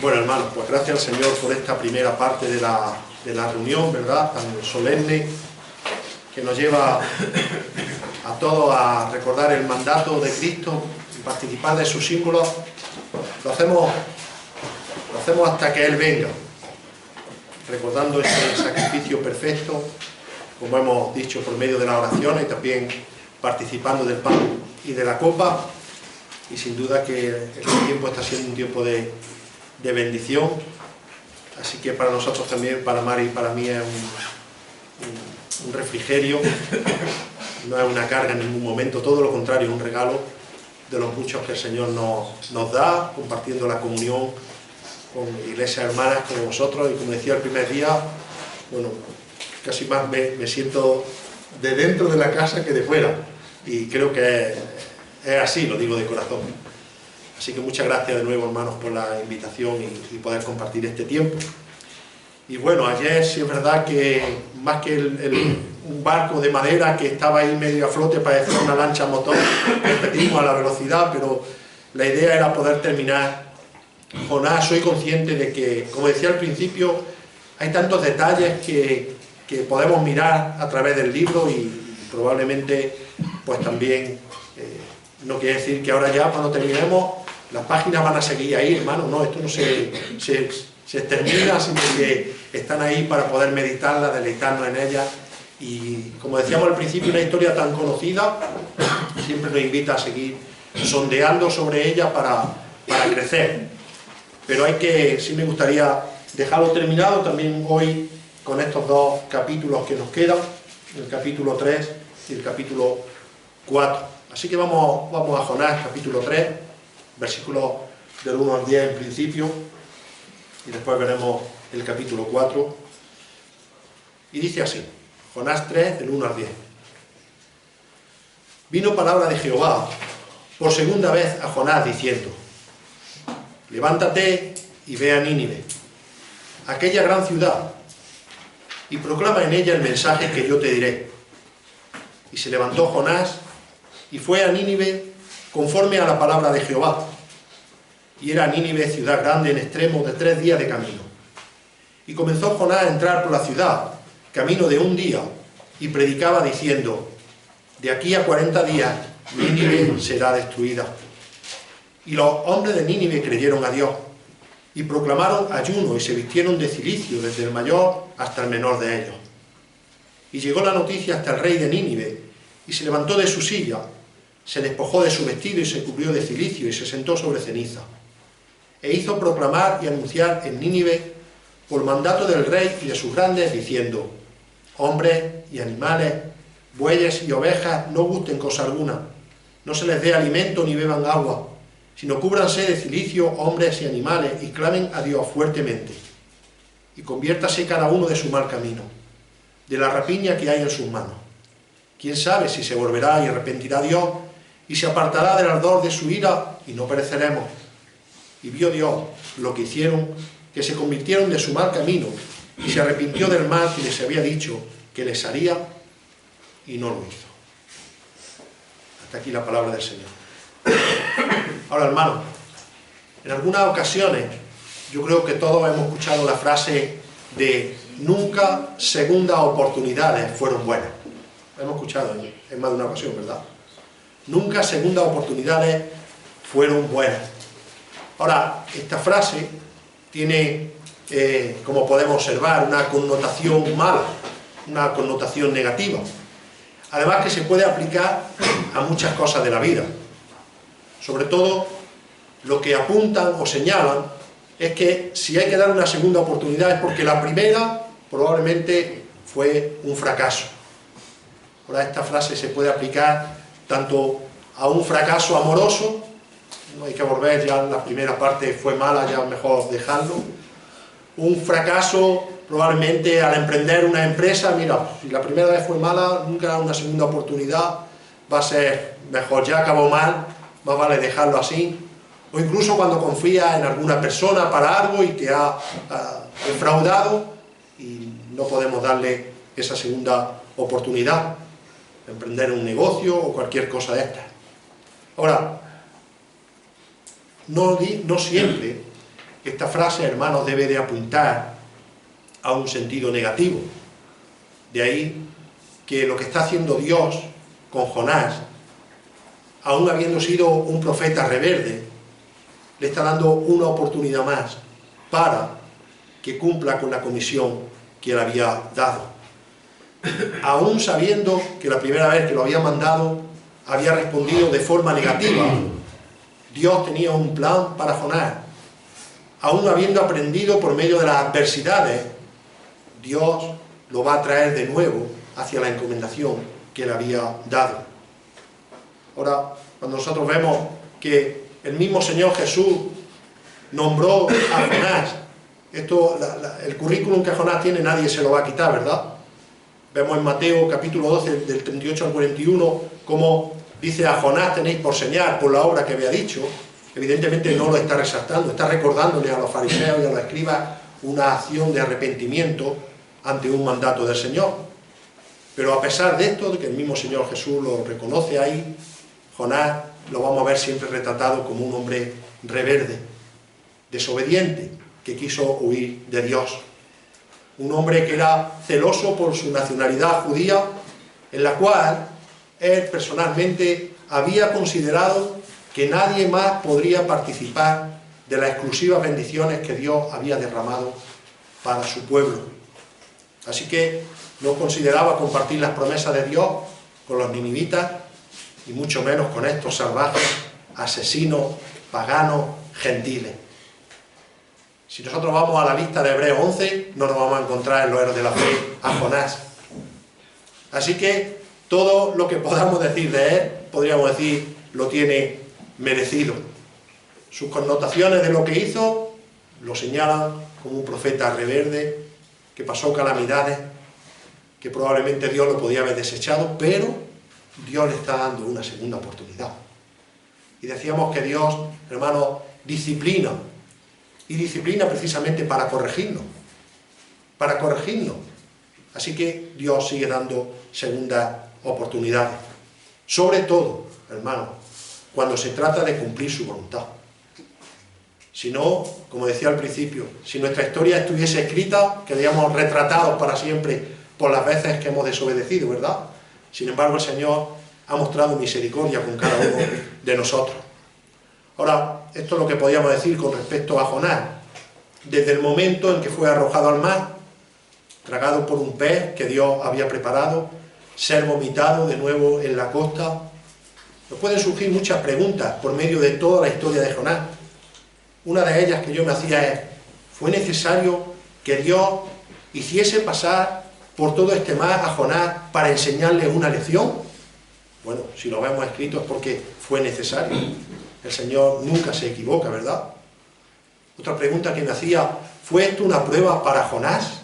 Bueno, hermanos, pues gracias al Señor por esta primera parte de la reunión, ¿verdad?, tan solemne, que nos lleva a todos a recordar el mandato de Cristo y participar de sus símbolos. Lo hacemos hasta que Él venga, recordando ese sacrificio perfecto, como hemos dicho, por medio de la oración, y también participando del pan y de la copa. Y sin duda que este tiempo está siendo un tiempo de bendición, así que para nosotros también, para Mari y para mí, es un refrigerio, no es una carga en ningún momento, todo lo contrario, un regalo de los muchos que el Señor nos da, compartiendo la comunión con iglesias hermanas como vosotros. Y como decía el primer día, bueno, casi más me siento de dentro de la casa que de fuera, y creo que es así, lo digo de corazón. Así que muchas gracias de nuevo, hermanos, por la invitación y poder compartir este tiempo. Y bueno, ayer sí es verdad que más que un barco de madera que estaba ahí medio a flote, parecía una lancha a motor, repetimos a la velocidad, pero la idea era poder terminar. Jonás, soy consciente de que, como decía al principio, hay tantos detalles que podemos mirar a través del libro, y probablemente pues también no quiere decir que ahora ya, cuando terminemos, las páginas van a seguir ahí, hermano. No, esto no se termina, sino que están ahí para poder meditarla, deleitarnos en ella. Y como decíamos al principio, una historia tan conocida siempre nos invita a seguir sondeando sobre ella para crecer. Pero sí me gustaría dejarlo terminado también hoy con estos dos capítulos que nos quedan, el capítulo 3 y el capítulo 4. Así que vamos a Jonás, capítulo 3, versículos del 1 al 10 en principio, y después veremos el capítulo 4. Y dice así, Jonás 3, del 1 al 10. Vino palabra de Jehová por segunda vez a Jonás diciendo: levántate y ve a Nínive, aquella gran ciudad, y proclama en ella el mensaje que yo te diré. Y se levantó Jonás y fue a Nínive conforme a la palabra de Jehová. Y era Nínive ciudad grande en extremo de 3 días de camino. Y comenzó Jonás a entrar por la ciudad, camino de 1 día, y predicaba diciendo: de aquí a 40 días Nínive será destruida. Y los hombres de Nínive creyeron a Dios, y proclamaron ayuno, y se vistieron de cilicio, desde el mayor hasta el menor de ellos. Y llegó la noticia hasta el rey de Nínive, y se levantó de su silla, se despojó de su vestido y se cubrió de cilicio, y se sentó sobre ceniza. E hizo proclamar y anunciar en Nínive, por mandato del rey y de sus grandes, diciendo: hombres y animales, bueyes y ovejas, no gusten cosa alguna, no se les dé alimento ni beban agua, sino cúbranse de cilicio hombres y animales, y clamen a Dios fuertemente, y conviértase cada uno de su mal camino, de la rapiña que hay en sus manos. Quién sabe si se volverá y arrepentirá Dios, y se apartará del ardor de su ira, y no pereceremos. Y vio Dios lo que hicieron, que se convirtieron de su mal camino, y se arrepintió del mal que les había dicho que les haría, y no lo hizo. Hasta aquí la palabra del Señor. Ahora, hermanos, en algunas ocasiones yo creo que todos hemos escuchado la frase de nunca segundas oportunidades fueron buenas. Lo hemos escuchado en más de una ocasión, ¿verdad? Nunca segundas oportunidades fueron buenas. Ahora, esta frase tiene, como podemos observar, una connotación mala, una connotación negativa. Además, que se puede aplicar a muchas cosas de la vida. Sobre todo, lo que apuntan o señalan es que si hay que dar una segunda oportunidad es porque la primera probablemente fue un fracaso. Ahora, esta frase se puede aplicar tanto a un fracaso amoroso, no hay que volver, ya la primera parte fue mala, ya mejor dejarlo. Un fracaso probablemente al emprender una empresa, mira, si la primera vez fue mala, nunca una segunda oportunidad va a ser mejor, ya acabó mal, más vale dejarlo así. O incluso cuando confías en alguna persona para algo y te ha defraudado y no podemos darle esa segunda oportunidad, emprender un negocio o cualquier cosa de estas. Ahora, no siempre Esta frase, hermanos, debe de apuntar a un sentido negativo. De ahí que lo que está haciendo Dios con Jonás, aún habiendo sido un profeta rebelde, le está dando una oportunidad más para que cumpla con la comisión que él había dado. Aún sabiendo que la primera vez que lo había mandado había respondido de forma negativa, Dios tenía un plan para Jonás. Aún habiendo aprendido por medio de las adversidades, Dios lo va a traer de nuevo hacia la encomendación que le había dado. Ahora, cuando nosotros vemos que el mismo Señor Jesús nombró a Jonás, el currículum que Jonás tiene nadie se lo va a quitar, ¿verdad? Vemos en Mateo capítulo 12, del 38 al 41, cómo dice: a Jonás tenéis por señal, por la obra que había dicho. Evidentemente no lo está resaltando, está recordándole a los fariseos y a los escribas una acción de arrepentimiento ante un mandato del Señor. Pero a pesar de esto, de que el mismo Señor Jesús lo reconoce ahí, Jonás lo vamos a ver siempre retratado como un hombre rebelde, desobediente, que quiso huir de Dios. Un hombre que era celoso por su nacionalidad judía, en la cual él personalmente había considerado que nadie más podría participar de las exclusivas bendiciones que Dios había derramado para su pueblo. Así que no consideraba compartir las promesas de Dios con los ninivitas, y mucho menos con estos salvajes, asesinos, paganos, gentiles. Si nosotros vamos a la lista de Hebreos 11, no nos vamos a encontrar en los héroes de la fe a Jonás. Así que todo lo que podamos decir de él, podríamos decir, lo tiene merecido. Sus connotaciones de lo que hizo lo señalan como un profeta rebelde, que pasó calamidades, que probablemente Dios lo podía haber desechado, pero Dios le está dando una segunda oportunidad. Y decíamos que Dios, hermanos, disciplina, y disciplina precisamente para corregirnos, Así que Dios sigue dando segundas oportunidades, sobre todo, hermanos, cuando se trata de cumplir su voluntad. Si no, como decía al principio, si nuestra historia estuviese escrita, quedaríamos retratados para siempre por las veces que hemos desobedecido, ¿verdad? Sin embargo, el Señor ha mostrado misericordia con cada uno de nosotros. Ahora, esto es lo que podíamos decir con respecto a Jonás. Desde el momento en que fue arrojado al mar, tragado por un pez que Dios había preparado, ser vomitado de nuevo en la costa, nos pueden surgir muchas preguntas por medio de toda la historia de Jonás. Una de ellas que yo me hacía es: ¿fue necesario que Dios hiciese pasar por todo este mar a Jonás para enseñarle una lección? Bueno, si lo vemos escrito es porque fue necesario. El Señor nunca se equivoca, ¿verdad? Otra pregunta que me hacía: ¿fue esto una prueba para Jonás?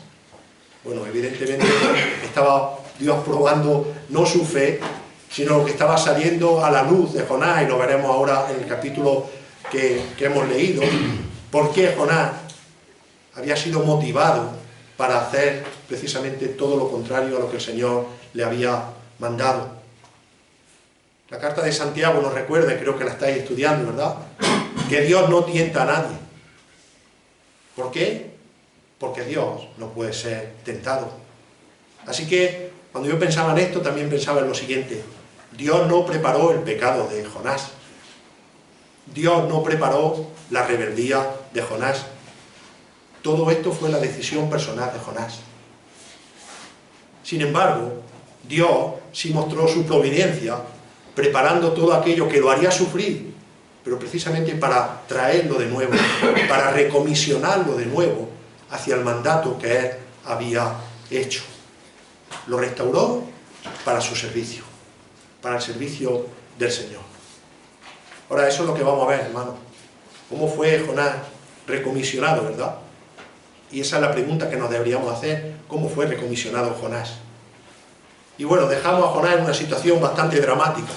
Bueno, evidentemente estaba Dios probando no su fe, sino lo que estaba saliendo a la luz de Jonás, y lo veremos ahora en el capítulo que hemos leído. ¿Por qué Jonás había sido motivado para hacer precisamente todo lo contrario a lo que el Señor le había mandado? La carta de Santiago nos recuerda, y creo que la estáis estudiando, ¿verdad?, que Dios no tienta a nadie. ¿Por qué? Porque Dios no puede ser tentado. Así que, cuando yo pensaba en esto, también pensaba en lo siguiente: Dios no preparó el pecado de Jonás. Dios no preparó la rebeldía de Jonás. Todo esto fue la decisión personal de Jonás. Sin embargo, Dios sí mostró su providencia, preparando todo aquello que lo haría sufrir, pero precisamente para traerlo de nuevo, para recomisionarlo de nuevo hacia el mandato que él había hecho. Lo restauró para su servicio, para el servicio del Señor. Ahora, eso es lo que vamos a ver, hermano. ¿Cómo fue Jonás recomisionado, verdad? Y esa es la pregunta que nos deberíamos hacer: ¿cómo fue recomisionado Jonás? Y bueno, dejamos a Jonás en una situación bastante dramática.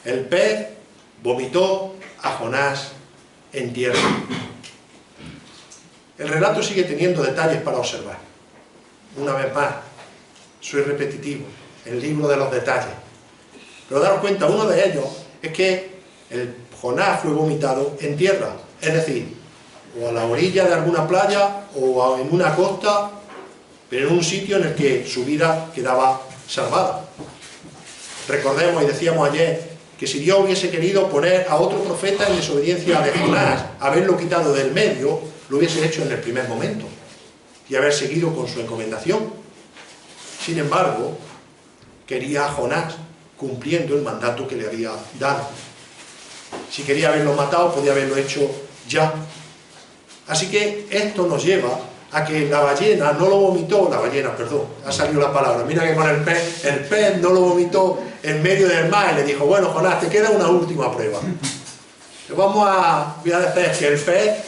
El pez vomitó a Jonás en tierra. El relato sigue teniendo detalles para observar. Una vez más, soy repetitivo, el libro de los detalles. Pero daros cuenta, uno de ellos es que el Jonás fue vomitado en tierra. Es decir, o a la orilla de alguna playa, o en una costa, pero en un sitio en el que su vida quedaba salvada. Recordemos, y decíamos ayer, que si Dios hubiese querido poner a otro profeta en desobediencia de Jonás, haberlo quitado del medio, lo hubiese hecho en el primer momento, y haber seguido con su encomendación. Sin embargo, quería a Jonás cumpliendo el mandato que le había dado. Si quería haberlo matado, podía haberlo hecho ya. Así que esto nos lleva a que la ballena no lo vomitó, ha salido la palabra, mira que con el pez no lo vomitó en medio del mar y le dijo, bueno, Jonás, te queda una última prueba. Voy a hacer que el pez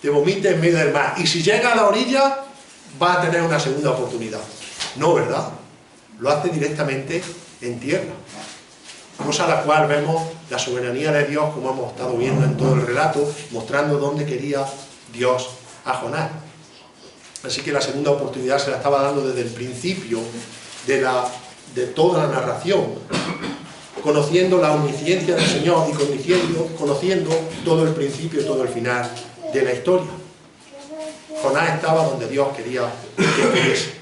te vomite en medio del mar, y si llega a la orilla, va a tener una segunda oportunidad. No, ¿verdad? Lo hace directamente en tierra. Cosa a la cual vemos la soberanía de Dios, como hemos estado viendo en todo el relato, mostrando dónde quería Dios a Jonás. Así que la segunda oportunidad se la estaba dando desde el principio de toda la narración, conociendo la omnisciencia del Señor y conociendo todo el principio y todo el final de la historia. Jonás estaba donde Dios quería que estuviese.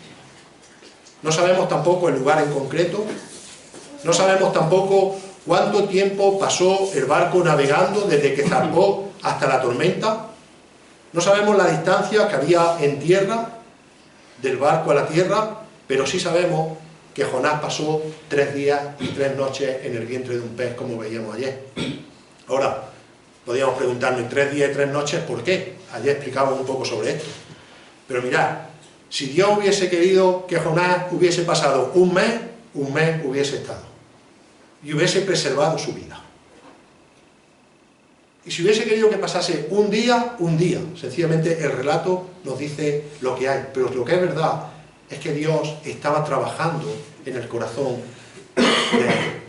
No sabemos tampoco el lugar en concreto, no sabemos tampoco cuánto tiempo pasó el barco navegando desde que zarpó hasta la tormenta. No sabemos la distancia que había en tierra, del barco a la tierra, pero sí sabemos que Jonás pasó 3 días y 3 noches en el vientre de un pez, como veíamos ayer. Ahora, podríamos preguntarnos, ¿en 3 días y 3 noches por qué? Ayer explicábamos un poco sobre esto. Pero mirad, si Dios hubiese querido que Jonás hubiese pasado un mes hubiese estado. Y hubiese preservado su vida. Y si hubiese querido que pasase un día. Sencillamente el relato nos dice lo que hay. Pero lo que es verdad es que Dios estaba trabajando en el corazón de él.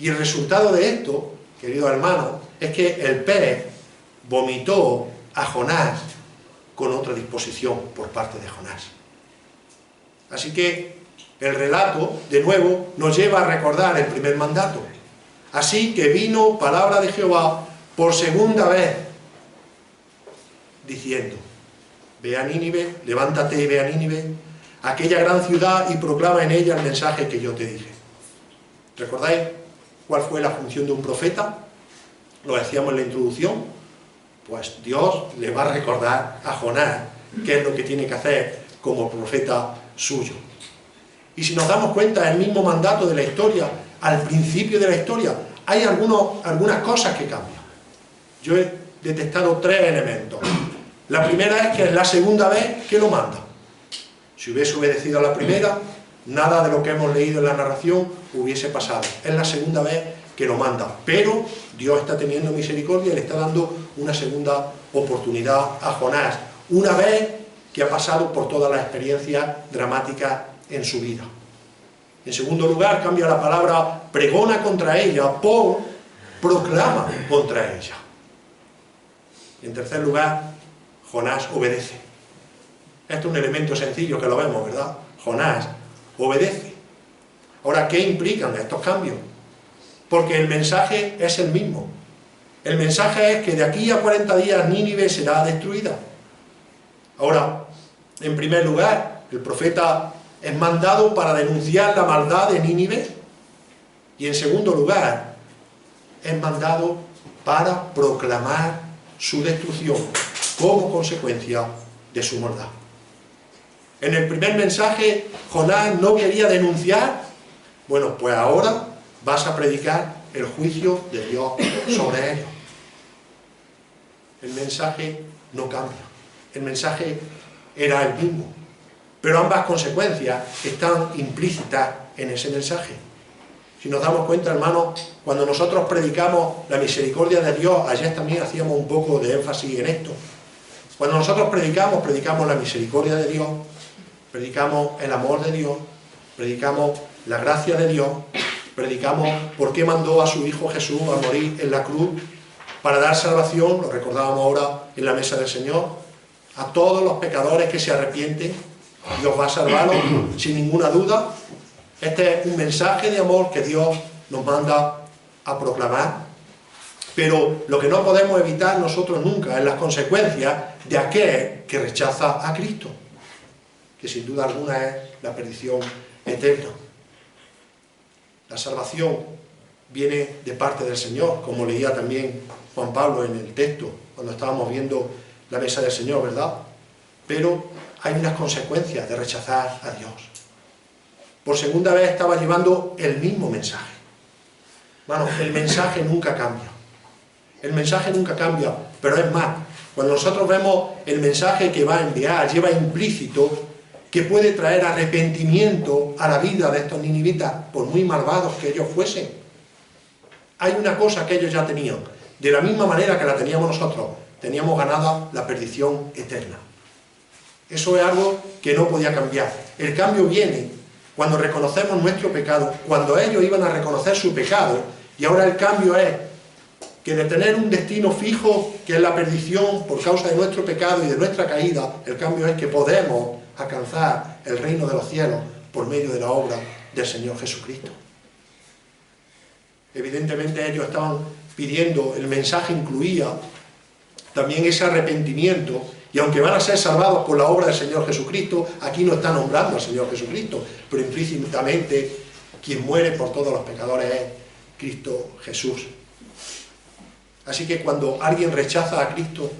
Y el resultado de esto, queridos hermanos, es que el pez vomitó a Jonás con otra disposición por parte de Jonás. Así que el relato, de nuevo, nos lleva a recordar el primer mandato. Así que vino palabra de Jehová por segunda vez, diciendo, ve a Nínive, levántate y ve a Nínive, aquella gran ciudad, y proclama en ella el mensaje que yo te dije. ¿Recordáis cuál fue la función de un profeta? Lo decíamos en la introducción. Pues Dios le va a recordar a Jonás qué es lo que tiene que hacer como profeta suyo. Y si nos damos cuenta, el mismo mandato de la historia, al principio de la historia, hay algunas cosas que cambian. Yo he detectado 3 elementos. La primera es que es la segunda vez que lo manda. Si hubiese obedecido a la primera, nada de lo que hemos leído en la narración hubiese pasado. Es la segunda vez que lo manda. Pero Dios está teniendo misericordia y le está dando una segunda oportunidad a Jonás. Una vez que ha pasado por todas las experiencias dramáticas en su vida. En segundo lugar, cambia la palabra pregona contra ella por proclama contra ella. En tercer lugar, Jonás obedece. Esto es un elemento sencillo que lo vemos, ¿verdad? Jonás obedece. Ahora, ¿qué implican estos cambios? Porque el mensaje es el mismo. El mensaje es que de aquí a 40 días Nínive será destruida. Ahora, en primer lugar, el profeta es mandado para denunciar la maldad de Nínive, y en segundo lugar, es mandado para proclamar su destrucción como consecuencia de su maldad. En el primer mensaje, Jonás no quería denunciar. Bueno, pues ahora vas a predicar el juicio de Dios sobre ellos. El mensaje no cambia. El mensaje era el mismo. Pero ambas consecuencias están implícitas en ese mensaje. Si nos damos cuenta, hermanos, cuando nosotros predicamos la misericordia de Dios, ayer también hacíamos un poco de énfasis en esto. Cuando nosotros predicamos la misericordia de Dios, predicamos el amor de Dios, predicamos la gracia de Dios, predicamos por qué mandó a su Hijo Jesús a morir en la cruz para dar salvación, lo recordábamos ahora en la mesa del Señor, a todos los pecadores que se arrepienten. Dios va a salvarlos sin ninguna duda. Este es un mensaje de amor que Dios nos manda a proclamar. Pero lo que no podemos evitar nosotros nunca es las consecuencias de aquel que rechaza a Cristo, que sin duda alguna es la perdición eterna. La salvación viene de parte del Señor, como leía también Juan Pablo en el texto, cuando estábamos viendo la mesa del Señor, ¿verdad? Pero hay unas consecuencias de rechazar a Dios. Por segunda vez estaba llevando el mismo mensaje. Bueno, el mensaje nunca cambia. El mensaje nunca cambia, pero es más, cuando nosotros vemos el mensaje que va a enviar, lleva implícito que puede traer arrepentimiento a la vida de estos ninivitas, por muy malvados que ellos fuesen. Hay una cosa que ellos ya tenían, de la misma manera que la teníamos nosotros, teníamos ganada la perdición eterna. Eso es algo que no podía cambiar. El cambio viene cuando reconocemos nuestro pecado, cuando ellos iban a reconocer su pecado, y ahora el cambio es que de tener un destino fijo, que es la perdición por causa de nuestro pecado y de nuestra caída, el cambio es que podemos alcanzar el reino de los cielos por medio de la obra del Señor Jesucristo. Evidentemente ellos estaban pidiendo, el mensaje incluía también ese arrepentimiento, y aunque van a ser salvados por la obra del Señor Jesucristo, aquí no está nombrando al Señor Jesucristo, pero implícitamente quien muere por todos los pecadores es Cristo Jesús. Así que cuando alguien rechaza a Cristo,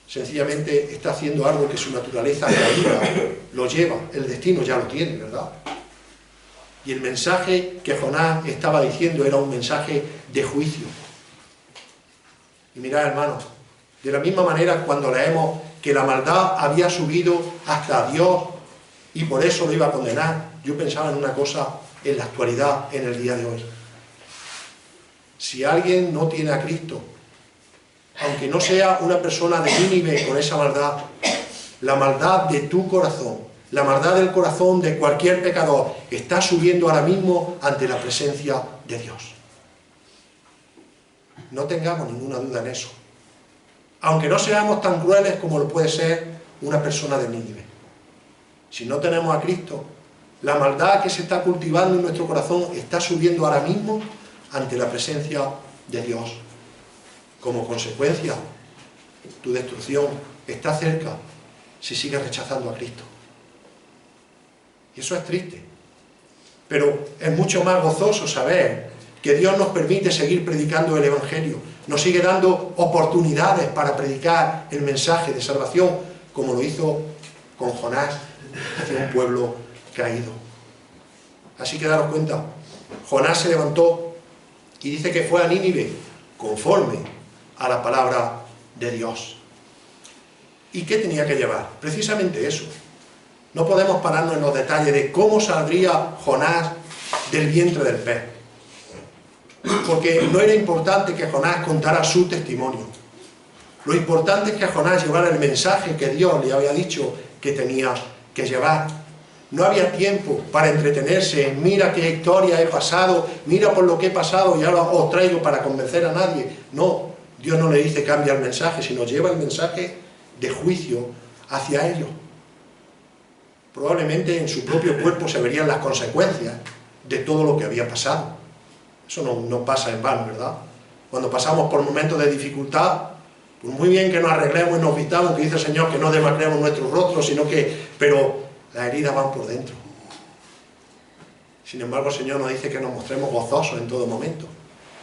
sencillamente está haciendo algo que su naturaleza caída lo lleva, el destino ya lo tiene, ¿verdad? Y el mensaje que Jonás estaba diciendo era un mensaje de juicio. Y mirad, hermanos, de la misma manera cuando leemos que la maldad había subido hasta Dios y por eso lo iba a condenar, yo pensaba en una cosa en la actualidad, en el día de hoy. Si alguien no tiene a Cristo, aunque no sea una persona de Nínive con esa maldad, la maldad de tu corazón, la maldad del corazón de cualquier pecador, está subiendo ahora mismo ante la presencia de Dios. No tengamos ninguna duda en eso. Aunque no seamos tan crueles como lo puede ser una persona de Nínive. Si no tenemos a Cristo, la maldad que se está cultivando en nuestro corazón está subiendo ahora mismo ante la presencia de Dios. Como consecuencia, tu destrucción está cerca si sigues rechazando a Cristo. Y eso es triste. Pero es mucho más gozoso saber que Dios nos permite seguir predicando el Evangelio, nos sigue dando oportunidades para predicar el mensaje de salvación, como lo hizo con Jonás hacia un pueblo caído. Así que daros cuenta, Jonás se levantó y dice que fue a Nínive conforme a la palabra de Dios. ¿Y qué tenía que llevar? Precisamente eso. No podemos pararnos en los detalles de cómo saldría Jonás del vientre del pez. Porque no era importante que Jonás contara su testimonio. Lo importante es que Jonás llevara el mensaje que Dios le había dicho que tenía que llevar. No había tiempo para entretenerse en mira qué historia he pasado, mira por lo que he pasado y ahora os traigo para convencer a nadie. No, Dios no le dice cambia el mensaje, sino lleva el mensaje de juicio hacia ellos. Probablemente en su propio cuerpo se verían las consecuencias de todo lo que había pasado. Eso no pasa en vano, ¿verdad? Cuando pasamos por momentos de dificultad, pues muy bien que nos arreglemos y nos vistamos, que dice el Señor que no demacremos nuestros rostros, sino que... pero las heridas van por dentro. Sin embargo, el Señor nos dice que nos mostremos gozosos en todo momento.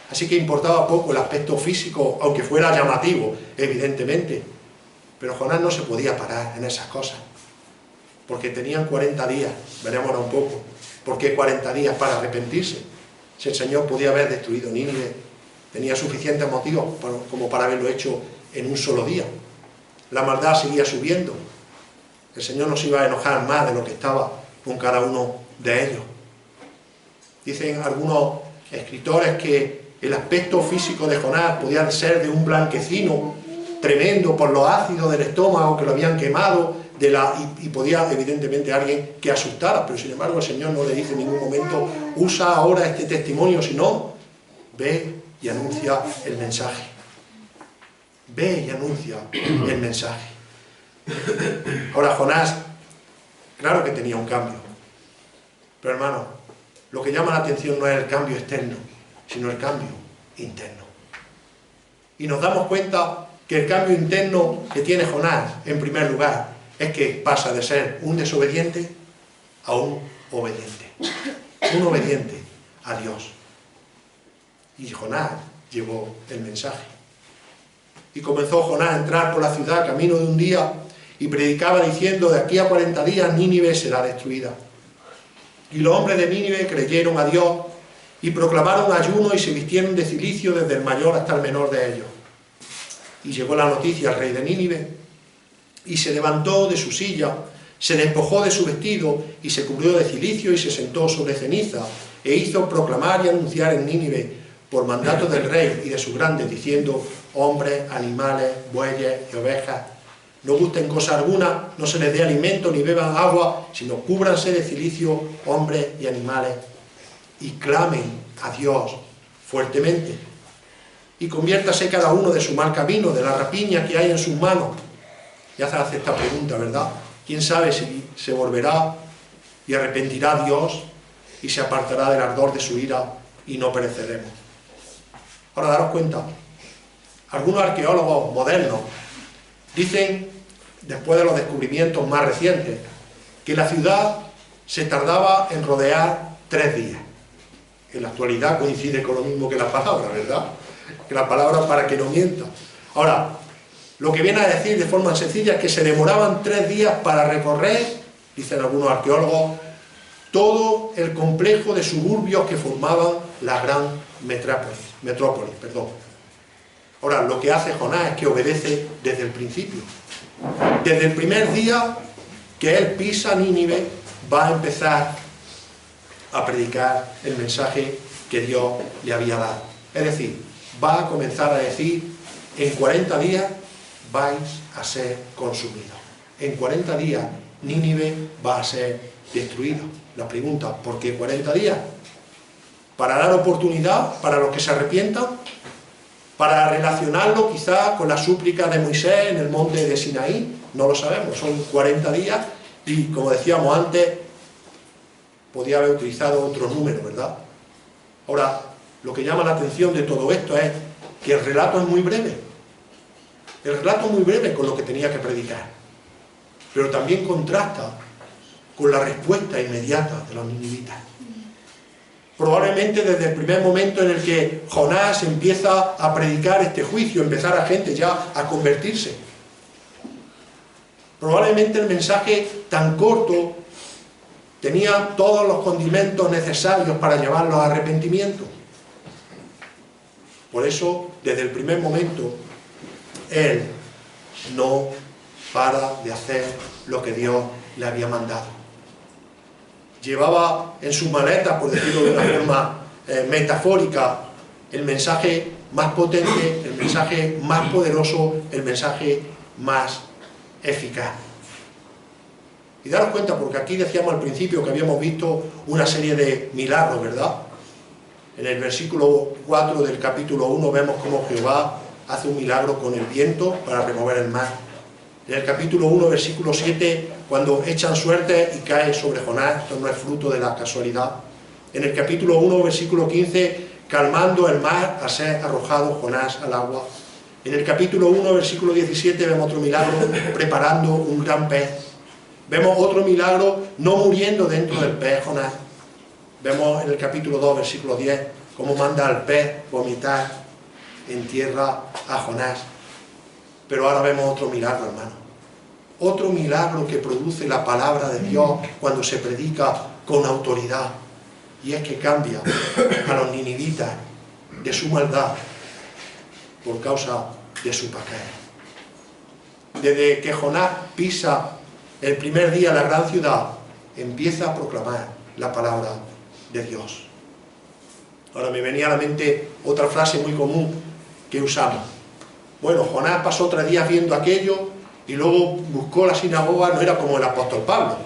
Así que importaba poco el aspecto físico, aunque fuera llamativo, evidentemente. Pero Jonás no se podía parar en esas cosas. Porque tenían 40 días, veremos ahora un poco. ¿Por qué 40 días para arrepentirse? Si el Señor podía haber destruido Nínive, tenía suficientes motivos como para haberlo hecho en un solo día. La maldad seguía subiendo. El Señor no se iba a enojar más de lo que estaba con cada uno de ellos. Dicen algunos escritores que el aspecto físico de Jonás podía ser de un blanquecino tremendo por los ácidos del estómago que lo habían quemado, y podía evidentemente alguien que asustara, pero sin embargo el Señor no le dice en ningún momento usa ahora este testimonio, sino ve y anuncia el mensaje. Ve y anuncia el mensaje. Ahora Jonás, claro que tenía un cambio, pero hermano, lo que llama la atención no es el cambio externo, sino el cambio interno. Y nos damos cuenta que el cambio interno que tiene Jonás, en primer lugar, es que pasa de ser un desobediente a un obediente. Un obediente a Dios. Y Jonás llevó el mensaje. Y comenzó Jonás a entrar por la ciudad camino de un día y predicaba diciendo: de aquí a 40 días Nínive será destruida. Y los hombres de Nínive creyeron a Dios y proclamaron ayuno y se vistieron de cilicio desde el mayor hasta el menor de ellos. Y llegó la noticia al rey de Nínive y se levantó de su silla, se despojó de su vestido y se cubrió de cilicio y se sentó sobre ceniza e hizo proclamar y anunciar en Nínive por mandato del rey y de sus grandes, diciendo: hombres, animales, bueyes y ovejas, no gusten cosa alguna, no se les dé alimento ni beban agua, sino cúbranse de cilicio hombres y animales, y clamen a Dios fuertemente. Y conviértase cada uno de su mal camino, de la rapiña que hay en sus manos. Y hace esta pregunta, ¿verdad? ¿Quién sabe si se volverá y arrepentirá Dios y se apartará del ardor de su ira y no pereceremos? Ahora, daros cuenta, algunos arqueólogos modernos dicen, después de los descubrimientos más recientes, que la ciudad se tardaba en rodear 3 días. En la actualidad coincide con lo mismo que la palabra, ¿verdad? Que la palabra para que no mienta. Ahora, lo que viene a decir de forma sencilla es que se demoraban 3 días para recorrer, dicen algunos arqueólogos, todo el complejo de suburbios que formaban la gran metrópolis. Ahora, lo que hace Jonás es que obedece desde el principio. Desde el primer día que él pisa Nínive, va a empezar a predicar el mensaje que Dios le había dado. Es decir, va a comenzar a decir: en 40 días vais a ser consumidos. En 40 días Nínive va a ser destruido. La pregunta, ¿por qué 40 días? ¿Para dar oportunidad para los que se arrepientan? ¿Para relacionarlo quizá con la súplica de Moisés en el monte de Sinaí? No lo sabemos, son 40 días y, como decíamos antes, podía haber utilizado otro número, ¿verdad? Ahora, lo que llama la atención de todo esto es que el relato es muy breve. El relato es muy breve con lo que tenía que predicar, pero también contrasta con la respuesta inmediata de los ninivitas. Probablemente desde el primer momento en el que Jonás empieza a predicar este juicio, empezar a gente ya a convertirse. Probablemente el mensaje tan corto tenía todos los condimentos necesarios para llevarlos a arrepentimiento. Por eso, desde el primer momento, él no para de hacer lo que Dios le había mandado. Llevaba en sus maletas, por decirlo de una forma metafórica, el mensaje más potente, el mensaje más poderoso, el mensaje más eficaz. Y daros cuenta, porque aquí decíamos al principio que habíamos visto una serie de milagros, ¿verdad? En el versículo 4 del capítulo 1 vemos cómo Jehová hace un milagro con el viento para remover el mar. En el capítulo 1, versículo 7, cuando echan suerte y cae sobre Jonás, esto no es fruto de la casualidad. En el capítulo 1, versículo 15, calmando el mar a ser arrojado Jonás al agua. En el capítulo 1, versículo 17, vemos otro milagro, preparando un gran pez. Vemos otro milagro, no muriendo dentro del pez Jonás. Vemos en el capítulo 2, versículo 10, cómo manda al pez vomitar en tierra a Jonás. Pero ahora vemos otro milagro, hermano. Otro milagro que produce la palabra de Dios cuando se predica con autoridad. Y es que cambia a los ninivitas de su maldad por causa de su pecado. Desde que Jonás pisa el primer día la gran ciudad, empieza a proclamar la palabra de Dios. Ahora me venía a la mente otra frase muy común que usamos. Bueno, Jonás pasó 3 días viendo aquello y luego buscó la sinagoga, no era como el apóstol Pablo.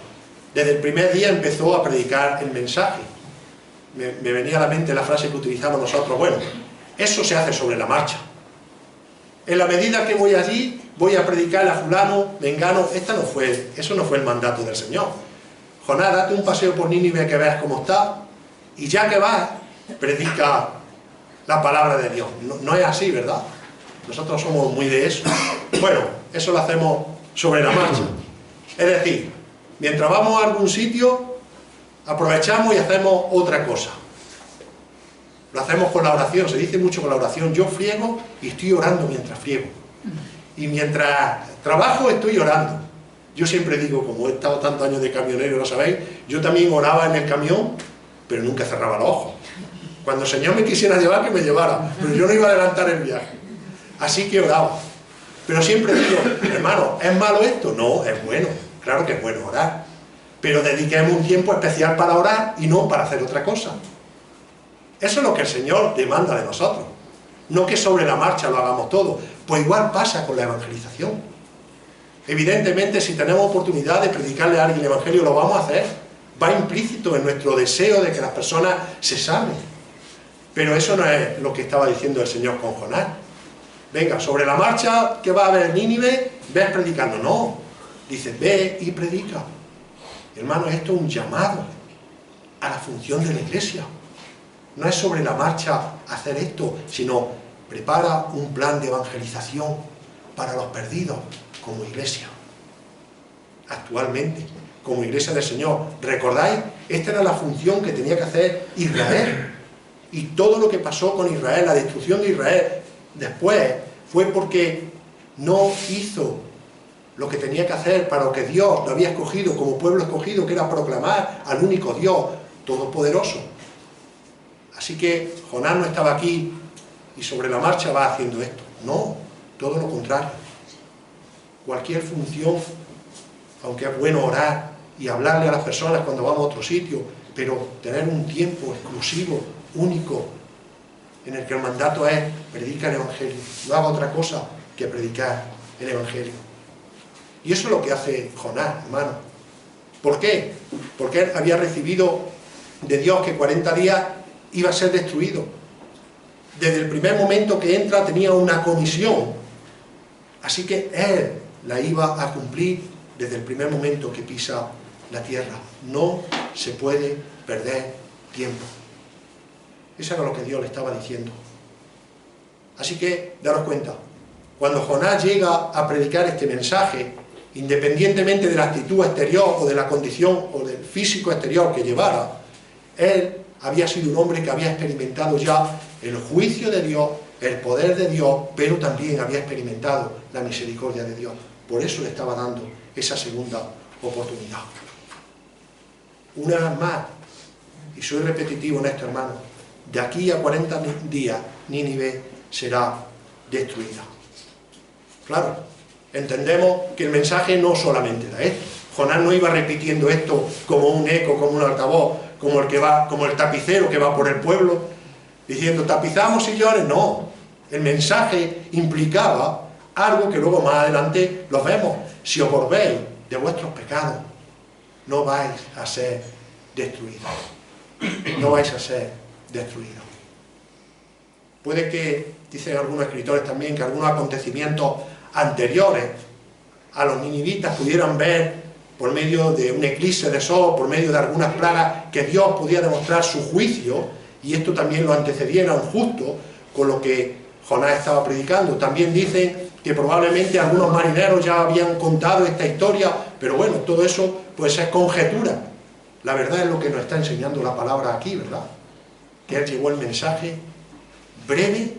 Desde el primer día empezó a predicar el mensaje. Me venía a la mente la frase que utilizamos nosotros. Bueno, eso se hace sobre la marcha. En la medida que voy allí, voy a predicar a fulano, mengano. Eso no fue el mandato del Señor. Jonás, date un paseo por Nínive que veas cómo está, y ya que vas, predica la palabra de Dios. No es así, ¿verdad? Nosotros somos muy de eso. Bueno, eso lo hacemos sobre la marcha. Es decir, mientras vamos a algún sitio, aprovechamos y hacemos otra cosa. Lo hacemos con la oración, se dice mucho con la oración. Yo friego y estoy orando mientras friego. Y mientras trabajo estoy orando. Yo siempre digo, como he estado tantos años de camionero, lo sabéis, yo también oraba en el camión, pero nunca cerraba los ojos. Cuando el Señor me quisiera llevar, que me llevara, pero yo no iba a adelantar el viaje. Así que oraba. Pero siempre digo, hermano, ¿es malo esto? No, es bueno. Claro que es bueno orar. Pero dediquemos un tiempo especial para orar y no para hacer otra cosa. Eso es lo que el Señor demanda de nosotros. No que sobre la marcha lo hagamos todo. Pues igual pasa con la evangelización. Evidentemente, si tenemos oportunidad de predicarle a alguien el Evangelio, lo vamos a hacer. Va implícito en nuestro deseo de que las personas se salven. Pero eso no es lo que estaba diciendo el Señor con Jonás. Venga, sobre la marcha que va a haber en Nínive, ves predicando. No, dice, ve y predica. Hermano, esto es un llamado a la función de la iglesia. No es sobre la marcha hacer esto, sino prepara un plan de evangelización para los perdidos como iglesia. Actualmente, como iglesia del Señor. ¿Recordáis? Esta era la función que tenía que hacer Israel. Y todo lo que pasó con Israel, la destrucción de Israel, después, fue porque no hizo lo que tenía que hacer para lo que Dios lo había escogido como pueblo escogido, que era proclamar al único Dios todopoderoso. Así que Jonás no estaba aquí y sobre la marcha va haciendo esto. No, todo lo contrario. Cualquier función, aunque es bueno orar y hablarle a las personas cuando vamos a otro sitio, pero tener un tiempo exclusivo, único, en el que el mandato es predicar el Evangelio. No haga otra cosa que predicar el Evangelio. Y eso es lo que hace Jonás, hermano. ¿Por qué? Porque él había recibido de Dios que 40 días iba a ser destruido. Desde el primer momento que entra tenía una comisión. Así que él la iba a cumplir desde el primer momento que pisa la tierra. No se puede perder tiempo. Eso era lo que Dios le estaba diciendo. Así que, daros cuenta, cuando Jonás llega a predicar este mensaje, independientemente de la actitud exterior o de la condición o del físico exterior que llevara, él había sido un hombre que había experimentado ya el juicio de Dios, el poder de Dios, pero también había experimentado la misericordia de Dios. Por eso le estaba dando esa segunda oportunidad. Una vez más, y soy repetitivo en esto, hermano, de aquí a 40 días Nínive será destruida. Claro, entendemos que el mensaje no solamente era esto. Jonás no iba repitiendo esto como un eco, como un altavoz, como el tapicero que va por el pueblo, diciendo tapizamos sillones. No, el mensaje implicaba algo que luego más adelante lo vemos. Si os volvéis de vuestros pecados, no vais a ser destruidos. No vais a ser destruidos. Puede que, dicen algunos escritores también, que algunos acontecimientos anteriores a los ninivitas pudieran ver por medio de un eclipse de sol, por medio de algunas plagas, que Dios podía demostrar su juicio, y esto también lo antecedieron justo con lo que Jonás estaba predicando. También dicen que probablemente algunos marineros ya habían contado esta historia, pero bueno, todo eso pues es conjetura. La verdad es lo que nos está enseñando la palabra aquí, ¿verdad? Que él llevó el mensaje breve,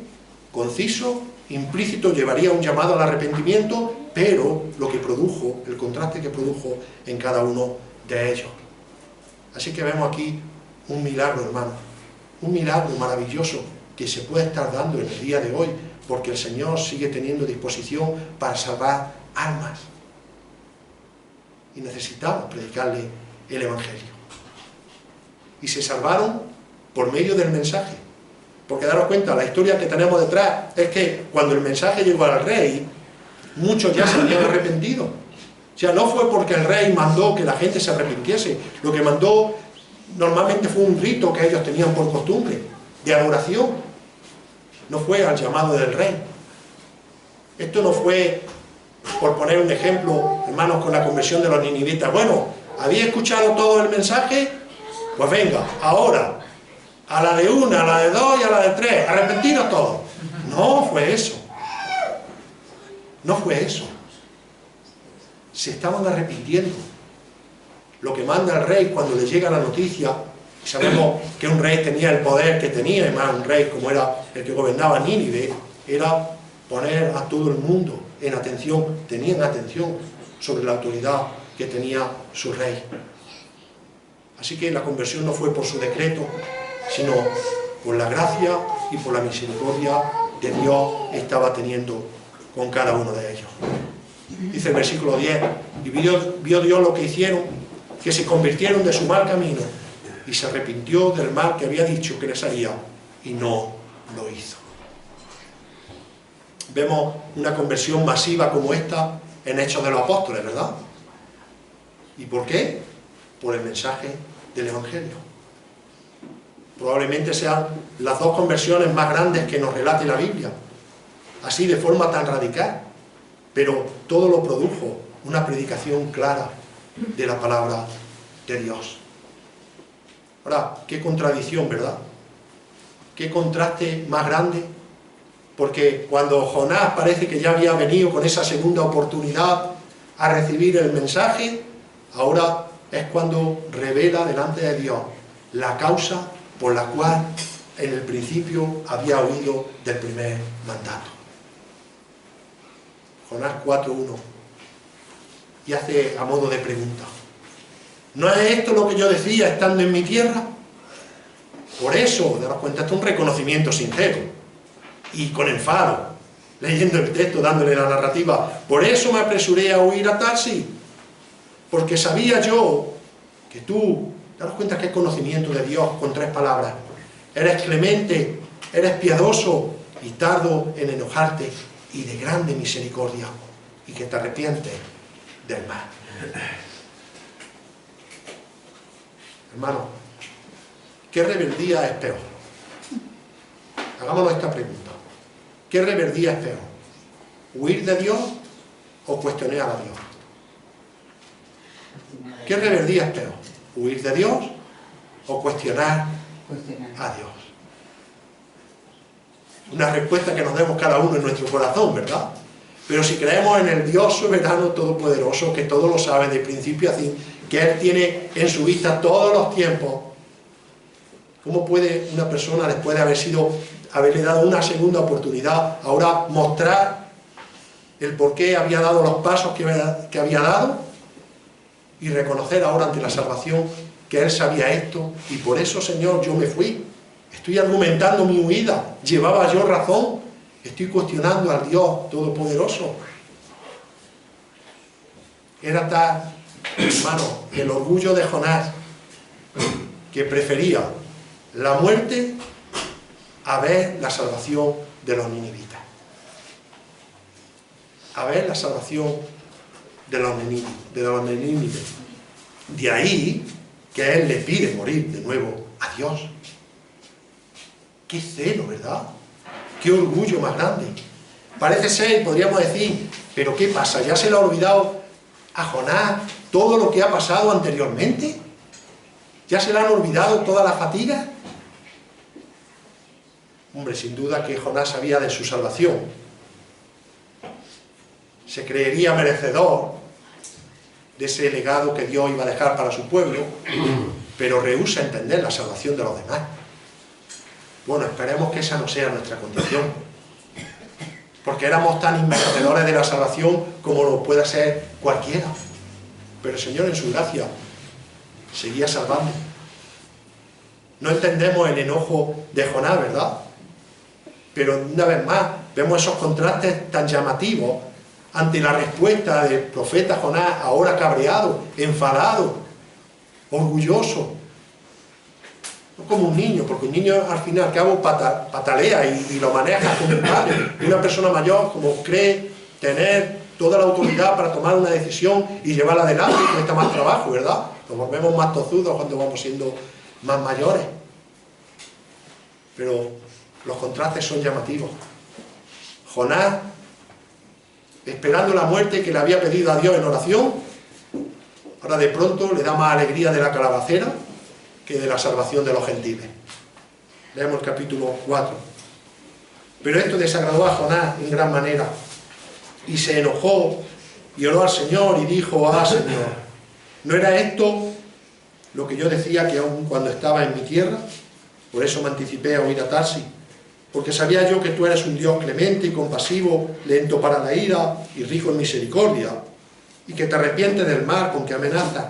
conciso, implícito, llevaría un llamado al arrepentimiento, pero lo que produjo, el contraste que produjo en cada uno de ellos. Así que vemos aquí un milagro, hermano, un milagro maravilloso que se puede estar dando en el día de hoy, porque el Señor sigue teniendo disposición para salvar almas. Y necesitamos predicarle el Evangelio. Y se salvaron por medio del mensaje. Porque daros cuenta, la historia que tenemos detrás es que cuando el mensaje llegó al rey, muchos ya se habían arrepentido. O sea, no fue porque el rey mandó que la gente se arrepintiese. Lo que mandó normalmente fue un rito que ellos tenían por costumbre, de adoración. No fue al llamado del rey. Esto no fue, por poner un ejemplo, hermanos, con la conversión de los ninivitas. Bueno, ¿había escuchado todo el mensaje? Pues venga, ahora, a la de 1, a la de 2 y a la de 3, arrepentiros todos. No fue eso. No fue eso. Se estaban arrepintiendo. Lo que manda el rey cuando le llega la noticia, y sabemos que un rey tenía el poder que tenía, y más un rey como era el que gobernaba Nínive, era poner a todo el mundo en atención, tenían atención sobre la autoridad que tenía su rey. Así que la conversión no fue por su decreto, sino por la gracia y por la misericordia que Dios estaba teniendo con cada uno de ellos. Dice el versículo 10, y vio Dios lo que hicieron, que se convirtieron de su mal camino, y se arrepintió del mal que había dicho que les haría, y no lo hizo. Vemos una conversión masiva como esta en Hechos de los Apóstoles, ¿verdad? ¿Y por qué? Por el mensaje del Evangelio. Probablemente sean las dos conversiones más grandes que nos relate la Biblia, así de forma tan radical, pero todo lo produjo una predicación clara de la palabra de Dios. Ahora, qué contradicción, ¿verdad? Qué contraste más grande, porque cuando Jonás parece que ya había venido con esa segunda oportunidad a recibir el mensaje, ahora es cuando revela delante de Dios la causa por la cual en el principio había huido del primer mandato. Jonás 4:1, y hace a modo de pregunta: ¿no es esto lo que yo decía estando en mi tierra? Por eso, daros cuenta, esto es un reconocimiento sincero y con enfado, leyendo el texto, dándole la narrativa. Por eso me apresuré a huir a Tarsis, porque sabía yo que tú, daros cuenta que es conocimiento de Dios con 3 palabras: eres clemente, eres piadoso y tardo en enojarte y de grande misericordia, y que te arrepientes del mal. Hermano, ¿qué rebeldía es peor? Hagámonos esta pregunta. ¿Qué rebeldía es peor? ¿Huir de Dios o cuestionar a Dios? ¿Qué rebeldía es peor? ¿Huir de Dios o cuestionar a Dios? Una respuesta que nos demos cada uno en nuestro corazón, ¿verdad? Pero si creemos en el Dios soberano todopoderoso, que todo lo sabe de principio a fin, que Él tiene en su vista todos los tiempos, ¿cómo puede una persona, después de haberle dado una segunda oportunidad, ahora mostrar el por qué había dado los pasos que había dado y reconocer ahora ante la salvación que Él sabía esto y por eso, Señor, yo me fui? Estoy argumentando mi huida, llevaba yo razón, estoy cuestionando al Dios Todopoderoso. Era tal, hermano, el orgullo de Jonás, que prefería la muerte a ver la salvación de los ninivitas. A ver la salvación de los ninivitas. De ahí que él le pide morir de nuevo a Dios. Qué celo, ¿verdad? Qué orgullo más grande. Parece ser, podríamos decir, pero ¿qué pasa? ¿Ya se le ha olvidado a Jonás todo lo que ha pasado anteriormente? ¿Ya se le han olvidado todas las fatigas? Hombre, sin duda que Jonás sabía de su salvación. Se creería merecedor de ese legado que Dios iba a dejar para su pueblo, pero rehúsa entender la salvación de los demás. Bueno, esperemos que esa no sea nuestra condición, porque éramos tan inmerecedores de la salvación como lo pueda ser cualquiera. Pero el Señor en su gracia seguía salvando. No entendemos el enojo de Jonás, ¿verdad? Pero una vez más, vemos esos contrastes tan llamativos ante la respuesta del profeta Jonás, ahora cabreado, enfadado, orgulloso. No como un niño, porque un niño al fin y al cabo patalea y lo maneja como un padre. Y una persona mayor, como cree tener toda la autoridad para tomar una decisión y llevarla adelante, y cuesta más trabajo, ¿verdad? Nos volvemos más tozudos cuando vamos siendo más mayores. Pero los contrastes son llamativos. Jonás, esperando la muerte que le había pedido a Dios en oración, ahora de pronto le da más alegría de la calabacera que de la salvación de los gentiles. Leemos el capítulo 4. Pero esto desagradó a Jonás en gran manera, y se enojó y oró al Señor y dijo: ah, Señor, ¿no era esto lo que yo decía que aún cuando estaba en mi tierra? Por eso me anticipé a huir a Tarsis, porque sabía yo que tú eres un Dios clemente y compasivo, lento para la ira y rico en misericordia, y que te arrepientes del mal con que amenazas.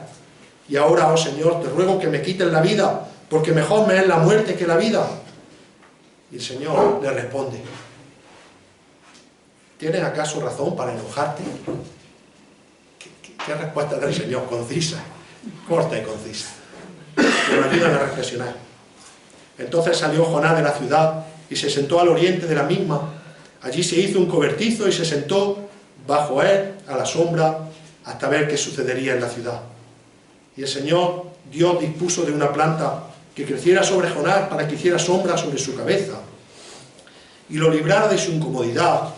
Y ahora, oh Señor, te ruego que me quites la vida, porque mejor me es la muerte que la vida. Y el Señor le responde: ¿tienes acaso razón para enojarte? ¿Qué respuesta del Señor? Concisa, corta y concisa, que nos ayudan a reflexionar. Entonces salió Jonás de la ciudad y se sentó al oriente de la misma. Allí se hizo un cobertizo y se sentó bajo él a la sombra hasta ver qué sucedería en la ciudad. Y el Señor Dios dispuso de una planta que creciera sobre Jonás para que hiciera sombra sobre su cabeza y lo librara de su incomodidad.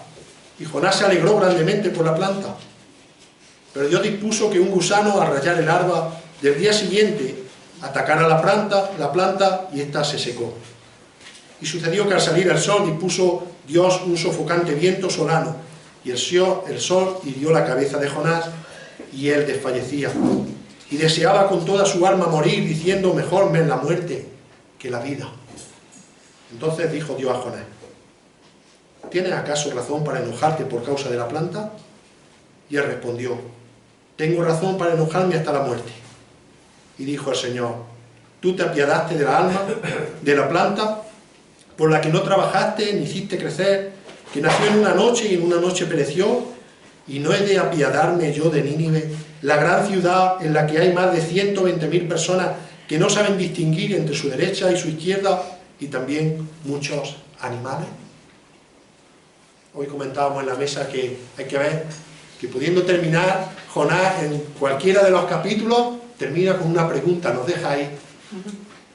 Y Jonás se alegró grandemente por la planta. Pero Dios dispuso que un gusano, al rayar el alba del día siguiente, atacara la planta y ésta se secó. Y sucedió que al salir el sol dispuso Dios un sofocante viento solano, y el sol hirió la cabeza de Jonás, y él desfallecía. Y deseaba con toda su alma morir, diciendo: mejor me es la muerte que la vida. Entonces dijo Dios a Jonás: ¿tienes acaso razón para enojarte por causa de la planta? Y él respondió: tengo razón para enojarme hasta la muerte. Y dijo el Señor: tú te apiadaste de la alma, de la planta, por la que no trabajaste ni hiciste crecer, que nació en una noche y en una noche pereció, y no he de apiadarme yo de Nínive, la gran ciudad en la que hay más de 120.000 personas que no saben distinguir entre su derecha y su izquierda, y también muchos animales. Hoy comentábamos en la mesa que hay que ver que, pudiendo terminar Jonás en cualquiera de los capítulos, termina con una pregunta, nos deja ahí.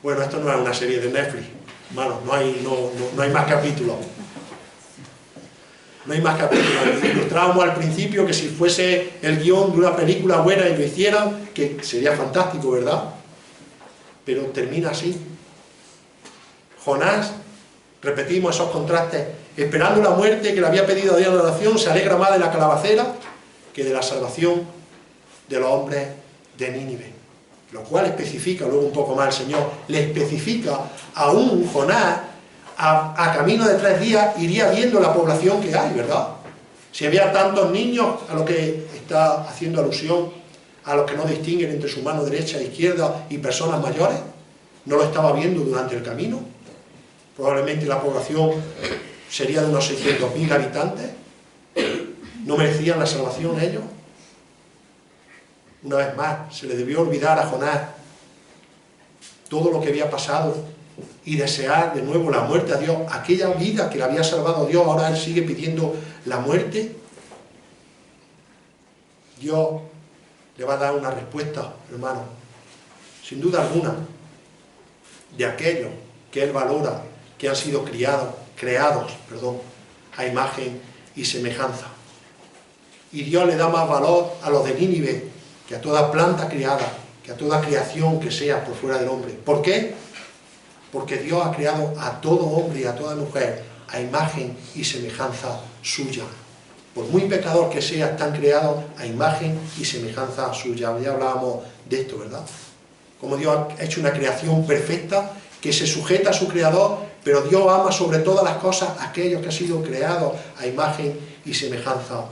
Bueno, esto no es una serie de Netflix, hermano, no hay más capítulos. No hay más capítulos. Ilustrábamos al principio que si fuese el guión de una película buena y lo hicieran, que sería fantástico, ¿verdad? Pero termina así. Jonás, repetimos esos contrastes, esperando la muerte que le había pedido a Dios en la oración, se alegra más de la calabacera que de la salvación de los hombres de Nínive. Lo cual especifica luego un poco más el Señor, le especifica aún Jonás, a camino de 3 días iría viendo la población que hay, ¿verdad? Si había tantos niños, a lo que está haciendo alusión, a los que no distinguen entre su mano derecha e izquierda y personas mayores, no lo estaba viendo durante el camino. Probablemente la población sería de unos 600.000 habitantes. ¿No merecían la salvación ellos? Una vez más, se le debió olvidar a Jonás todo lo que había pasado y desear de nuevo la muerte a Dios. Aquella vida que le había salvado Dios, ahora él sigue pidiendo la muerte. Dios le va a dar una respuesta, hermano, sin duda alguna, de aquellos que él valora, que han sido creados a imagen y semejanza. Y Dios le da más valor a los de Nínive que a toda planta criada, que a toda creación que sea por fuera del hombre. ¿Por qué? Porque Dios ha creado a todo hombre y a toda mujer a imagen y semejanza suya. Por muy pecador que sea, están creados a imagen y semejanza suya. Ya hablábamos de esto, ¿verdad? Como Dios ha hecho una creación perfecta que se sujeta a su creador, pero Dios ama sobre todas las cosas a aquellos que han sido creados a imagen y semejanza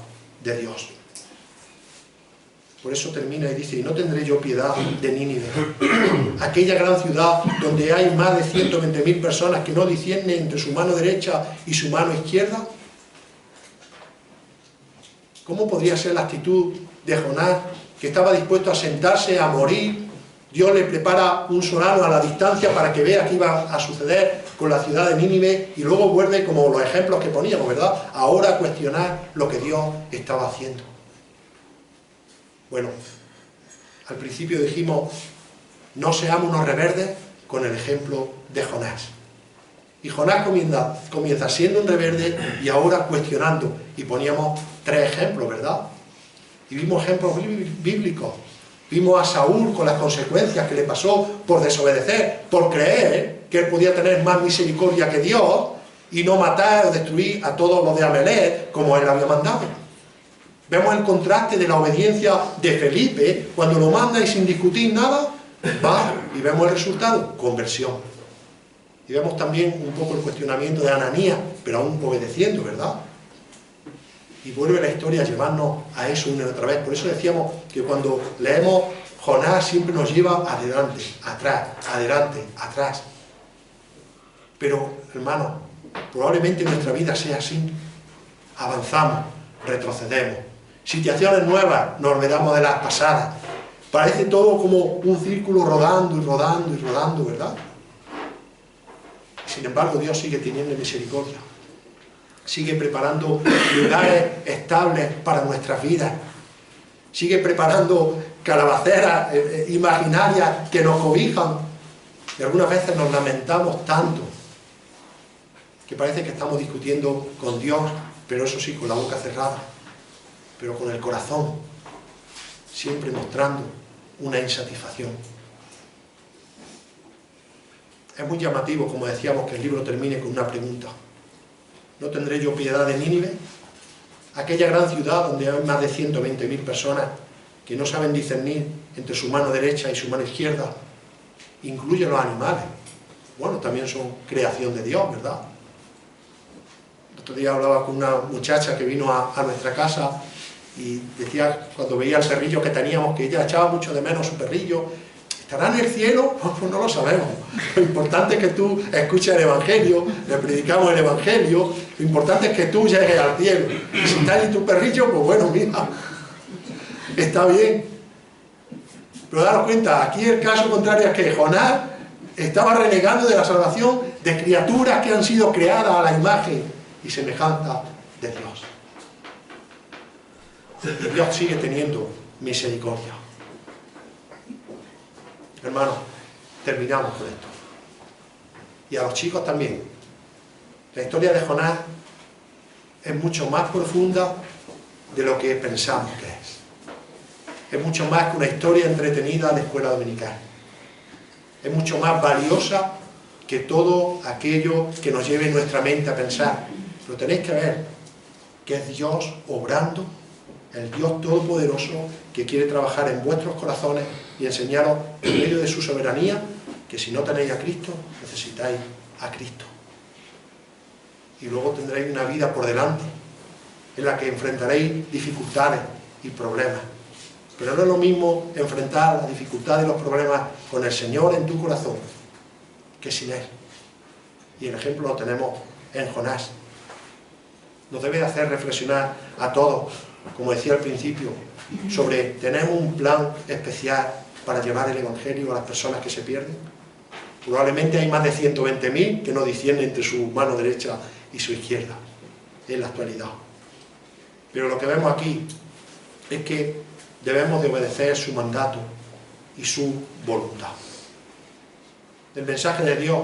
de Dios. Por eso termina y dice: y no tendré yo piedad de Nínive, aquella gran ciudad donde hay más de 120.000 personas que no disciernen entre su mano derecha y su mano izquierda. ¿Cómo podría ser la actitud de Jonás, que estaba dispuesto a sentarse, a morir? Dios le prepara un solano a la distancia para que vea qué iba a suceder con la ciudad de Nínive, y luego vuelve, como los ejemplos que poníamos, ¿verdad?, ahora a cuestionar lo que Dios estaba haciendo. Bueno, al principio dijimos: no seamos unos rebeldes, con el ejemplo de Jonás. Y Jonás comienza siendo un rebelde y ahora cuestionando. Y poníamos 3 ejemplos, ¿verdad? Y vimos ejemplos bíblicos. Vimos a Saúl con las consecuencias que le pasó por desobedecer, por creer que él podía tener más misericordia que Dios y no matar o destruir a todos los de Amalek como él había mandado. Vemos el contraste de la obediencia de Felipe, cuando lo manda y sin discutir nada, va y vemos el resultado, conversión. Y vemos también un poco el cuestionamiento de Ananías, pero aún obedeciendo, ¿verdad? Y vuelve la historia a llevarnos a eso una y otra vez. Por eso decíamos que cuando leemos Jonás siempre nos lleva adelante, atrás, adelante, atrás. Pero, hermanos, probablemente nuestra vida sea así. Avanzamos, retrocedemos. Situaciones nuevas, nos olvidamos de las pasadas. Parece todo como un círculo rodando y rodando y rodando, ¿verdad? Sin embargo, Dios sigue teniendo misericordia. Sigue preparando lugares estables para nuestras vidas. Sigue preparando calabaceras imaginarias que nos cobijan. Y algunas veces nos lamentamos tanto que parece que estamos discutiendo con Dios, pero eso sí, con la boca cerrada, pero con el corazón siempre mostrando una insatisfacción. Es muy llamativo, como decíamos, que el libro termine con una pregunta. ¿No tendré yo piedad de Nínive? Aquella gran ciudad donde hay más de 120.000 personas que no saben discernir entre su mano derecha y su mano izquierda, incluye los animales. Bueno, también son creación de Dios, ¿verdad? El otro día hablaba con una muchacha que vino a nuestra casa y decía, cuando veía el perrillo que teníamos, que ella echaba mucho de menos su perrillo. ¿Estará en el cielo? Pues no lo sabemos. Lo importante es que tú escuches el Evangelio, le predicamos el Evangelio, lo importante es que tú llegues al cielo. Y si está ahí tu perrillo, pues bueno, mira, está bien. Pero daros cuenta, aquí el caso contrario es que Jonás estaba renegando de la salvación de criaturas que han sido creadas a la imagen y semejanza de Dios. Y Dios sigue teniendo misericordia. Hermanos, terminamos con esto. Y a los chicos también. La historia de Jonás es mucho más profunda de lo que pensamos que es. Es mucho más que una historia entretenida de escuela dominical. Es mucho más valiosa que todo aquello que nos lleve nuestra mente a pensar. Pero tenéis que ver que es Dios obrando, el Dios Todopoderoso que quiere trabajar en vuestros corazones y enseñaros en medio de su soberanía que si no tenéis a Cristo, necesitáis a Cristo. Y luego tendréis una vida por delante en la que enfrentaréis dificultades y problemas. Pero no es lo mismo enfrentar las dificultades y los problemas con el Señor en tu corazón que sin Él. Y el ejemplo lo tenemos en Jonás. Nos debe hacer reflexionar a todos, como decía al principio, sobre tenemos un plan especial para llevar el Evangelio a las personas que se pierden. Probablemente hay más de 120.000 que no disciernen entre su mano derecha y su izquierda en la actualidad. Pero lo que vemos aquí es que debemos de obedecer su mandato y su voluntad. El mensaje de Dios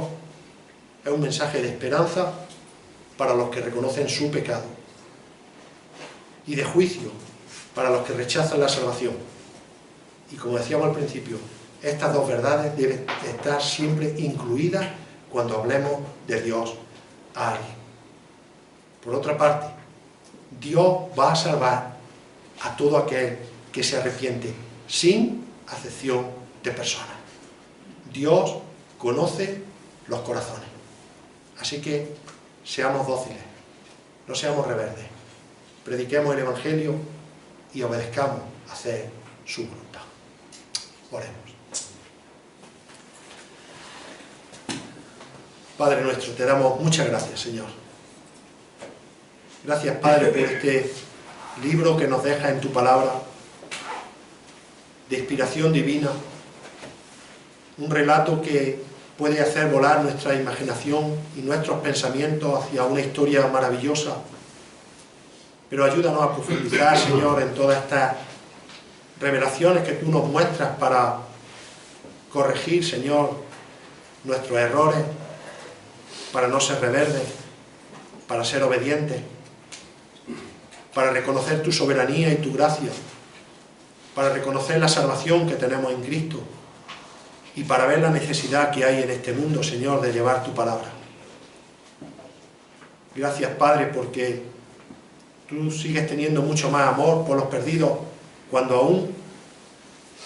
es un mensaje de esperanza para los que reconocen su pecado y de juicio para los que rechazan la salvación. Y como decíamos al principio, estas dos verdades deben estar siempre incluidas cuando hablemos de Dios a alguien. Por otra parte, Dios va a salvar a todo aquel que se arrepiente sin acepción de personas. Dios conoce los corazones. Así que seamos dóciles, no seamos rebeldes. Prediquemos el Evangelio y obedezcamos a hacer su voluntad. Oremos. Padre nuestro, te damos muchas gracias, Señor. Gracias, Padre, por este libro que nos deja en tu palabra, de inspiración divina, un relato que puede hacer volar nuestra imaginación y nuestros pensamientos hacia una historia maravillosa. Pero ayúdanos a profundizar, Señor, en todas estas revelaciones que tú nos muestras para corregir, Señor, nuestros errores, para no ser rebeldes, para ser obedientes, para reconocer tu soberanía y tu gracia, para reconocer la salvación que tenemos en Cristo y para ver la necesidad que hay en este mundo, Señor, de llevar tu palabra. Gracias, Padre, porque tú sigues teniendo mucho más amor por los perdidos cuando aún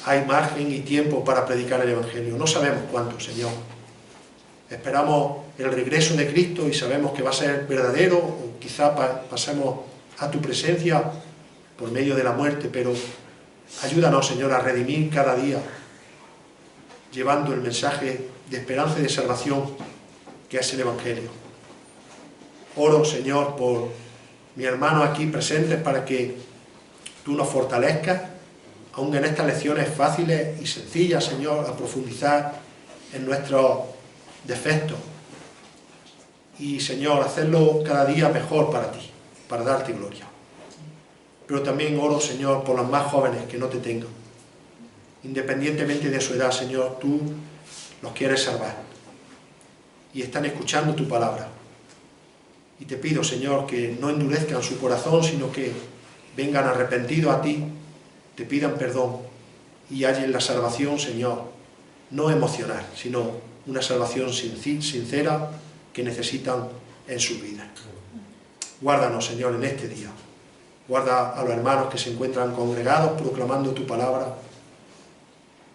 hay margen y tiempo para predicar el Evangelio. No sabemos cuánto, Señor. Esperamos el regreso de Cristo y sabemos que va a ser verdadero, o quizá pasemos a tu presencia por medio de la muerte, pero ayúdanos, Señor, a redimir cada día, llevando el mensaje de esperanza y de salvación que es el Evangelio. Oro, Señor, por mis hermanos aquí presentes para que tú nos fortalezcas, aun en estas lecciones fáciles y sencillas, Señor, a profundizar en nuestros defectos y, Señor, hacerlo cada día mejor para ti, para darte gloria. Pero también oro, Señor, por los más jóvenes que no te tengan. Independientemente de su edad, Señor, tú los quieres salvar y están escuchando tu palabra. Y te pido, Señor, que no endurezcan su corazón, sino que vengan arrepentidos a ti, te pidan perdón y hallen la salvación, Señor, no emocional, sino una salvación sincera que necesitan en su vida. Guárdanos, Señor, en este día. Guarda a los hermanos que se encuentran congregados proclamando tu palabra,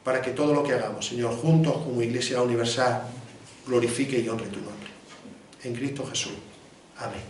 para que todo lo que hagamos, Señor, juntos como Iglesia Universal, glorifique y honre tu nombre. En Cristo Jesús. Amén.